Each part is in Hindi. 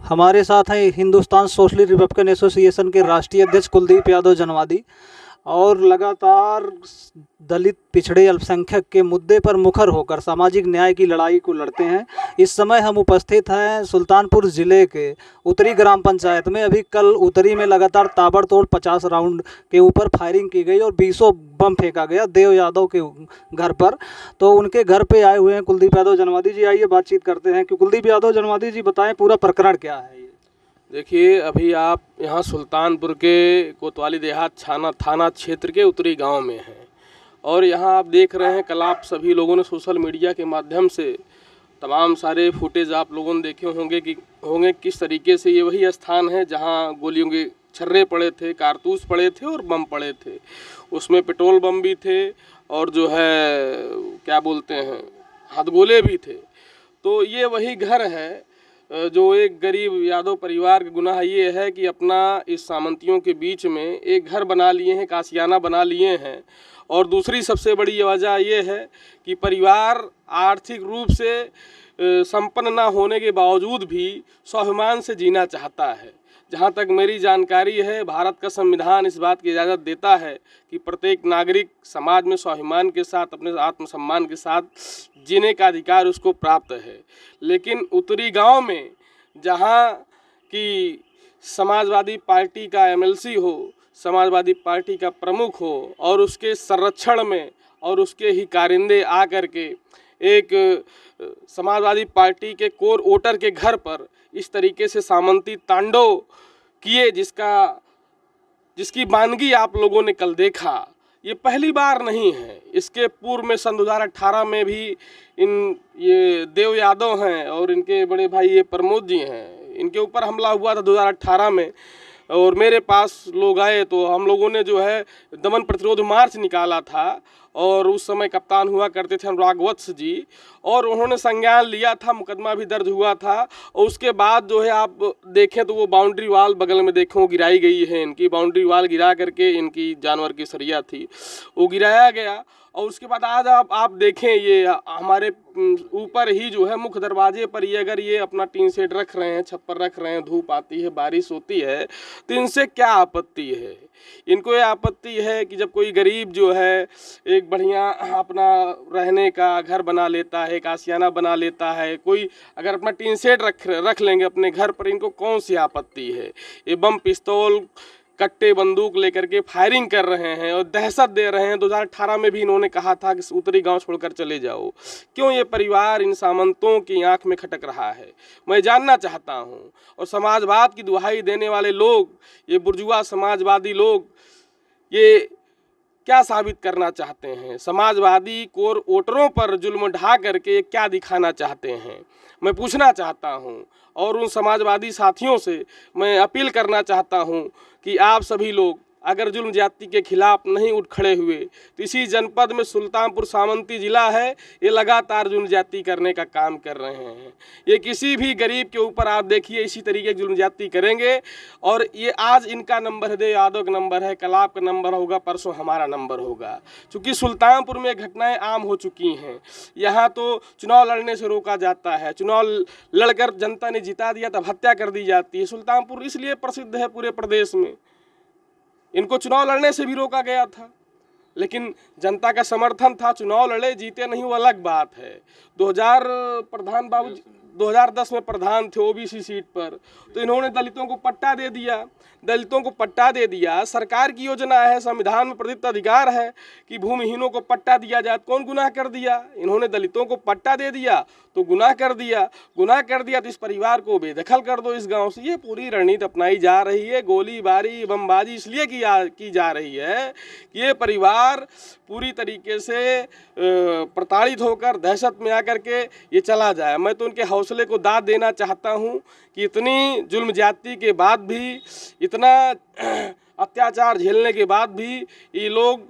हमारे साथ हैं हिंदुस्तान सोशलिस्ट रिपब्लिकन एसोसिएशन के राष्ट्रीय अध्यक्ष कुलदीप यादव जनवादी और लगातार दलित पिछड़े अल्पसंख्यक के मुद्दे पर मुखर होकर सामाजिक न्याय की लड़ाई को लड़ते हैं। इस समय हम उपस्थित हैं सुल्तानपुर ज़िले के उत्तरी ग्राम पंचायत में। अभी कल उत्तरी में लगातार ताबड़तोड़ 50 राउंड के ऊपर फायरिंग की गई और 20 बम फेंका गया देव यादव के घर पर। तो उनके घर पे आए हुए हैं कुलदीप यादव जनवादी जी। आइए बातचीत करते हैं कि कुलदीप यादव जनवादी जी बताएं पूरा प्रकरण क्या है। देखिए, अभी आप यहाँ सुल्तानपुर के कोतवाली देहात थाना क्षेत्र के उत्तरी गांव में हैं और यहाँ आप देख रहे हैं कल आप सभी लोगों ने सोशल मीडिया के माध्यम से तमाम सारे फुटेज आप लोगों ने देखे होंगे किस तरीके से ये वही स्थान है जहाँ गोलियों के छर्रे पड़े थे, कारतूस पड़े थे और बम पड़े थे। उसमें पेट्रोल बम भी थे और जो है क्या बोलते हैं हथगोले भी थे। तो ये वही घर है जो एक गरीब यादव परिवार का गुनाह ये है कि अपना इस सामंतियों के बीच में एक घर बना लिए हैं, कासियाना बना लिए हैं। और दूसरी सबसे बड़ी वजह ये है कि परिवार आर्थिक रूप से संपन्न ना होने के बावजूद भी स्वाभिमान से जीना चाहता है। जहाँ तक मेरी जानकारी है, भारत का संविधान इस बात की इजाज़त देता है कि प्रत्येक नागरिक समाज में स्वाभिमान के साथ अपने आत्मसम्मान के साथ जीने का अधिकार उसको प्राप्त है। लेकिन उत्तरी गांव में जहाँ की समाजवादी पार्टी का एमएलसी हो, समाजवादी पार्टी का प्रमुख हो और उसके संरक्षण में और उसके ही कारिंदे आ कर के एक समाजवादी पार्टी के कोर वोटर के घर पर इस तरीके से सामंती तांडव किए जिसकी वानगी आप लोगों ने कल देखा, ये पहली बार नहीं है। इसके पूर्व में सन 2018 में भी ये देव यादव हैं और इनके बड़े भाई ये प्रमोद जी हैं, इनके ऊपर हमला हुआ था 2018 में। और मेरे पास लोग आए तो हम लोगों ने जो है दमन प्रतिरोध मार्च निकाला था और उस समय कप्तान हुआ करते थे अनुराग वत्स जी, और उन्होंने संज्ञान लिया था, मुकदमा भी दर्ज हुआ था। और उसके बाद जो है आप देखें तो वो बाउंड्री वाल बगल में देखें वो गिराई गई है, इनकी बाउंड्री वाल गिरा करके इनकी जानवर की सरिया थी वो गिराया गया। और उसके बाद आज आप देखें ये हमारे ऊपर ही जो है मुख्य दरवाजे पर ये अगर ये अपना टीन शेड रख रहे हैं, छप्पर रख रहे हैं, धूप आती है, बारिश होती है, तो इनसे क्या आपत्ति है? इनको ये आपत्ति है कि जब कोई गरीब जो है एक बढ़िया अपना रहने का घर बना लेता है, एक आशियाना बना लेता है, कोई अगर अपना टीन शेड रख लेंगे अपने घर पर, इनको कौन सी आपत्ति है? ये बम पिस्तौल कट्टे बंदूक लेकर के फायरिंग कर रहे हैं और दहशत दे रहे हैं। 2018 में भी इन्होंने कहा था कि उत्तरी गांव छोड़कर चले जाओ। क्यों ये परिवार इन सामंतों की आंख में खटक रहा है, मैं जानना चाहता हूं। और समाजवाद की दुहाई देने वाले लोग, ये बुर्जुआ समाजवादी लोग, ये क्या साबित करना चाहते हैं? समाजवादी कोर वोटरों पर जुल्म ढा करके क्या दिखाना चाहते हैं, मैं पूछना चाहता हूं। और उन समाजवादी साथियों से मैं अपील करना चाहता हूं कि आप सभी लोग अगर जुल्म ज्यादती के खिलाफ नहीं उठ खड़े हुए तो इसी जनपद में सुल्तानपुर सामंती जिला है, ये लगातार जुल्म ज्यादती करने का काम कर रहे हैं। ये किसी भी गरीब के ऊपर आप देखिए इसी तरीके की जुल्म ज्यादती करेंगे। और ये आज इनका नंबर है, देव यादव का नंबर है, कल आपका नंबर होगा, परसों हमारा नंबर होगा। चूँकि सुल्तानपुर में घटनाएँ आम हो चुकी हैं। यहाँ तो चुनाव लड़ने से रोका जाता है, चुनाव लड़कर जनता ने जिता दिया तब हत्या कर दी जाती है। सुल्तानपुर इसलिए प्रसिद्ध है पूरे प्रदेश में, इनको चुनाव लड़ने से भी रोका गया था, लेकिन जनता का समर्थन था, चुनाव लड़े, जीते नहीं, वो अलग बात है। 2010 में प्रधान थे ओबीसी सीट पर, तो इन्होंने दलितों को पट्टा दे दिया। सरकार की योजना है, संविधान में प्रदत्त अधिकार है कि भूमिहीनों को पट्टा दिया जाए। कौन गुनाह कर दिया? इन्होंने दलितों को पट्टा दे दिया तो गुनाह कर दिया तो इस परिवार को बेदखल कर दो इस गांव से। ये पूरी रणनीति अपनाई जा रही है। गोलीबारी बमबाजी इसलिए की जा रही है कि ये परिवार पूरी तरीके से प्रताड़ित होकर दहशत में आकर के ये चला जाए। मैं तो उनके हौसले को दाद देना चाहता हूँ कि इतनी जुल्म ज्यादती के बाद भी, इतना अत्याचार झेलने के बाद भी ये लोग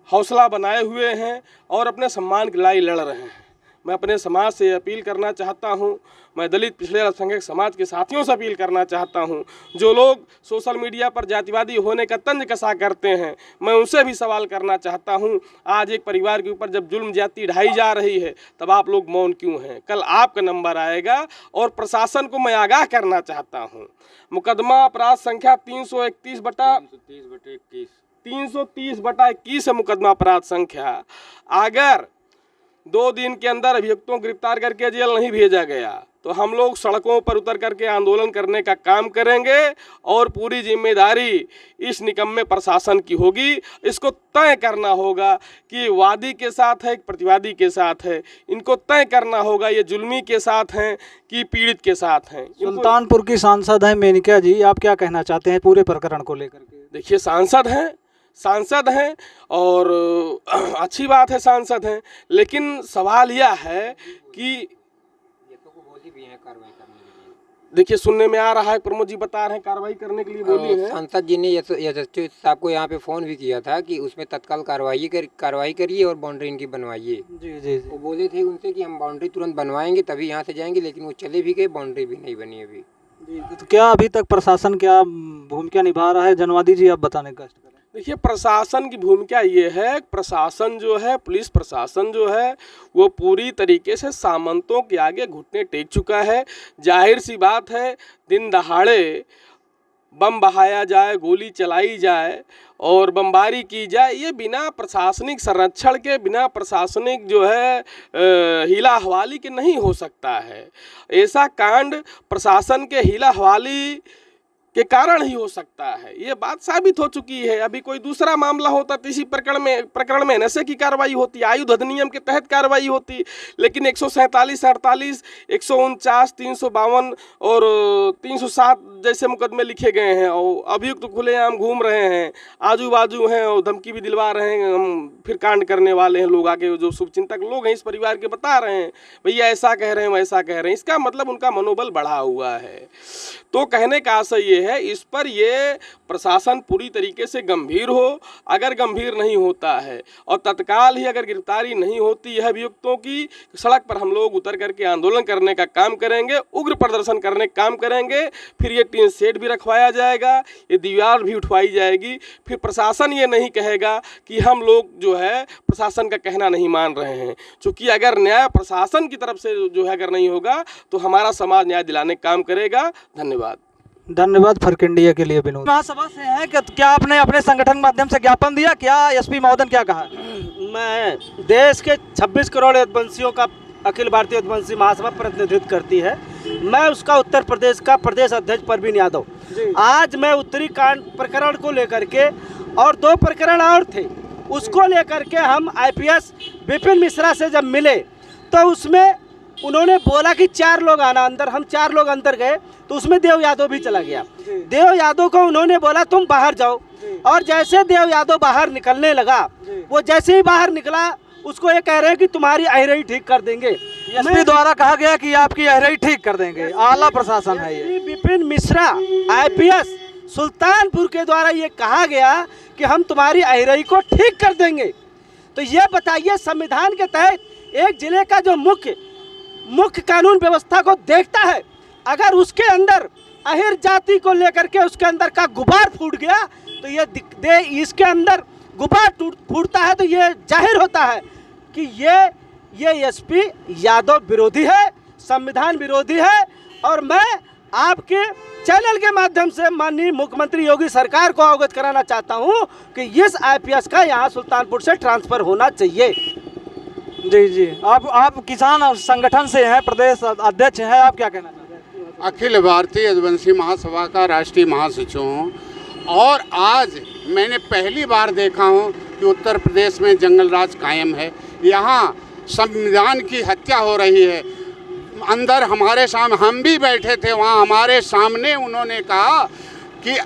हौसला बनाए हुए हैं और अपने सम्मान की लड़ाई लड़ रहे हैं। मैं अपने समाज से अपील करना चाहता हूं, मैं दलित पिछड़े अल्पसंख्यक समाज के साथियों से अपील करना चाहता हूं, जो लोग सोशल मीडिया पर जातिवादी होने का तंज कसा करते हैं, मैं उनसे भी सवाल करना चाहता हूं। आज एक परिवार के ऊपर जब जुल्म ज्यादती ढाई जा रही है, तब आप लोग मौन क्यों हैं? कल आपका नंबर आएगा। और प्रशासन को मैं आगाह करना चाहता हूं, मुकदमा अपराध संख्या 330/21 है मुकदमा अपराध संख्या। अगर 2 दिन के अंदर अभियुक्तों को गिरफ्तार करके जेल नहीं भेजा गया तो हम लोग सड़कों पर उतर करके आंदोलन करने का काम करेंगे और पूरी जिम्मेदारी इस निकम्मे प्रशासन की होगी। इसको तय करना होगा कि वादी के साथ है कि प्रतिवादी के साथ है। इनको तय करना होगा ये जुल्मी के साथ हैं कि पीड़ित के साथ हैं। सुल्तानपुर की सांसद हैं मेनका जी, आप क्या कहना चाहते हैं पूरे प्रकरण को लेकर के? देखिए, सांसद हैं और अच्छी बात है, सांसद हैं, लेकिन सवाल यह है कि देखिए सुनने में आ रहा है प्रमोद जी बता रहे हैं कार्रवाई करने के लिए बोली है। सांसद जी ने यशस्वी साहब को यहाँ पे फोन भी किया था कि उसमें तत्काल कार्रवाई करिए और बाउंड्री इनकी बनवाइए। जी। वो बोले थे उनसे कि हम बाउंड्री तुरंत बनवाएंगे तभी यहाँ से जाएंगे, लेकिन वो चले भी गए, बाउंड्री भी नहीं बनी अभी। जी, तो क्या अभी तक प्रशासन क्या भूमिका निभा रहा है? जनवादी जी आप बताने का कष्ट करें। देखिए, प्रशासन की भूमिका ये है, प्रशासन जो है, पुलिस प्रशासन जो है, वो पूरी तरीके से सामंतों के आगे घुटने टेक चुका है। जाहिर सी बात है, दिन दहाड़े बम बहाया जाए, गोली चलाई जाए और बमबारी की जाए, ये बिना प्रशासनिक संरक्षण के, बिना प्रशासनिक जो है हीला हवाली के नहीं हो सकता है। ऐसा कांड प्रशासन के हीला हवाली के कारण ही हो सकता है, ये बात साबित हो चुकी है। अभी कोई दूसरा मामला होता तो इसी प्रकरण में नशे की कार्रवाई होती, आयुध अधिनियम के तहत कार्रवाई होती, लेकिन 147, 48, 149, 352 और 307 जैसे मुकदमे लिखे गए हैं और अभियुक्त तो खुलेआम घूम रहे हैं, आजू बाजू हैं और धमकी भी दिलवा रहे हैं। हम फिर कांड करने वाले हैं लोग, आगे जो शुभचिंतक लोग हैं इस परिवार के बता रहे हैं भैया ऐसा कह रहे हैं वैसा कह रहे हैं। इसका मतलब उनका मनोबल बढ़ा हुआ है। तो कहने का आशय ये है, इस पर ये प्रशासन पूरी तरीके से गंभीर हो। अगर गंभीर नहीं होता है और तत्काल ही अगर गिरफ्तारी नहीं होती है अभियुक्तों की, सड़क पर हम लोग उतर करके आंदोलन करने का काम करेंगे, उग्र प्रदर्शन करने का काम करेंगे। फिर ये टीन सेट भी रखवाया जाएगा, ये दीवार भी उठवाई जाएगी। फिर प्रशासन ये नहीं कहेगा कि हम लोग जो है प्रशासन का कहना नहीं मान रहे हैं, क्योंकि अगर न्याय प्रशासन की तरफ से जो है अगर नहीं होगा तो हमारा समाज न्याय दिलाने का काम करेगा। धन्यवाद फर्क इंडिया के लिए। विनोद महासभा से हैं कि क्या आपने अपने संगठन के माध्यम से ज्ञापन दिया? क्या एसपी महोदय ने क्या कहा? मैं देश के 26 करोड़ यदुवंशियों का अखिल भारतीय यदुवंशी महासभा प्रतिनिधित्व करती है। मैं उसका उत्तर प्रदेश का प्रदेश अध्यक्ष परवीन यादव। आज मैं उत्तरी कांड प्रकरण को लेकर के और 2 प्रकरण और थे, उसको लेकर के हम IPS विपिन मिश्रा से जब मिले तो उसमें उन्होंने बोला कि 4 लोग आना अंदर। हम 4 लोग अंदर गए तो उसमें देव यादव भी चला गया। देव यादव को उन्होंने बोला तुम बाहर जाओ, और जैसे देव यादव बाहर निकलने लगा, वो जैसे ही बाहर निकला उसको ये कह रहे हैं कि तुम्हारी अहरई ठीक कर देंगे। एसपी द्वारा कहा गया कि आपकी अहरई ठीक कर देंगे। आला प्रशासन है ये। विपिन मिश्रा IPS सुल्तानपुर के द्वारा ये कहा गया कि हम तुम्हारी अहरई को ठीक कर देंगे। तो ये बताइए, संविधान के तहत एक जिले का जो मुख्य कानून व्यवस्था को देखता है, अगर उसके अंदर अहिर जाति को लेकर के उसके अंदर का गुबार फूट गया तो ये इसके अंदर गुबार फूटता है तो ये जाहिर होता है कि ये एसपी यादव विरोधी है, संविधान विरोधी है। और मैं आपके चैनल के माध्यम से माननीय मुख्यमंत्री योगी सरकार को अवगत कराना चाहता हूं कि इस IPS का यहां सुल्तानपुर से ट्रांसफर होना चाहिए। जी, आप किसान संगठन से हैं, प्रदेश अध्यक्ष हैं, आप क्या कहना चाहते हैं? अखिल भारतीय यदुवंशी महासभा का राष्ट्रीय महासचिव हूँ और आज मैंने पहली बार देखा हूँ कि उत्तर प्रदेश में जंगल राज कायम है। यहाँ संविधान की हत्या हो रही है। अंदर हमारे सामने हम भी बैठे थे, वहाँ हमारे सामने उन्होंने कहा कि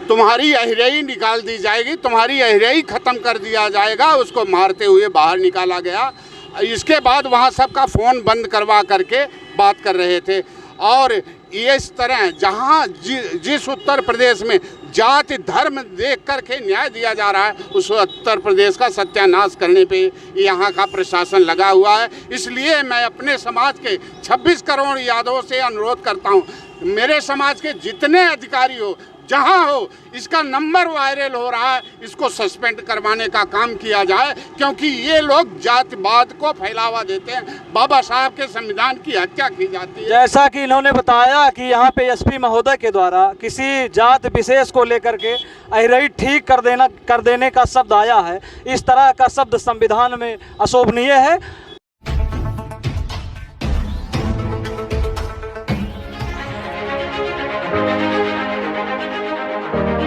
तुम्हारी अहरई निकाल दी जाएगी, तुम्हारी अहरई ख़त्म कर दिया जाएगा। उसको मारते हुए बाहर निकाला गया। इसके बाद वहाँ सबका फ़ोन बंद करवा करके बात कर रहे थे। और इस तरह जहाँ जिस उत्तर प्रदेश में जाति धर्म देख करके न्याय दिया जा रहा है, उस उत्तर प्रदेश का सत्यानाश करने पे यहाँ का प्रशासन लगा हुआ है। इसलिए मैं अपने समाज के 26 करोड़ यादवों से अनुरोध करता हूँ, मेरे समाज के जितने अधिकारी हो, जहाँ हो, इसका नंबर वायरल हो रहा है, इसको सस्पेंड करवाने का काम किया जाए, क्योंकि ये लोग जातिवाद को फैलावा देते हैं। बाबा साहब के संविधान की हत्या की जाती है। जैसा कि इन्होंने बताया कि यहाँ पे एसपी महोदय के द्वारा किसी जात विशेष को लेकर के अहिरई ठीक कर देने का शब्द आया है, इस तरह का शब्द संविधान में अशोभनीय है।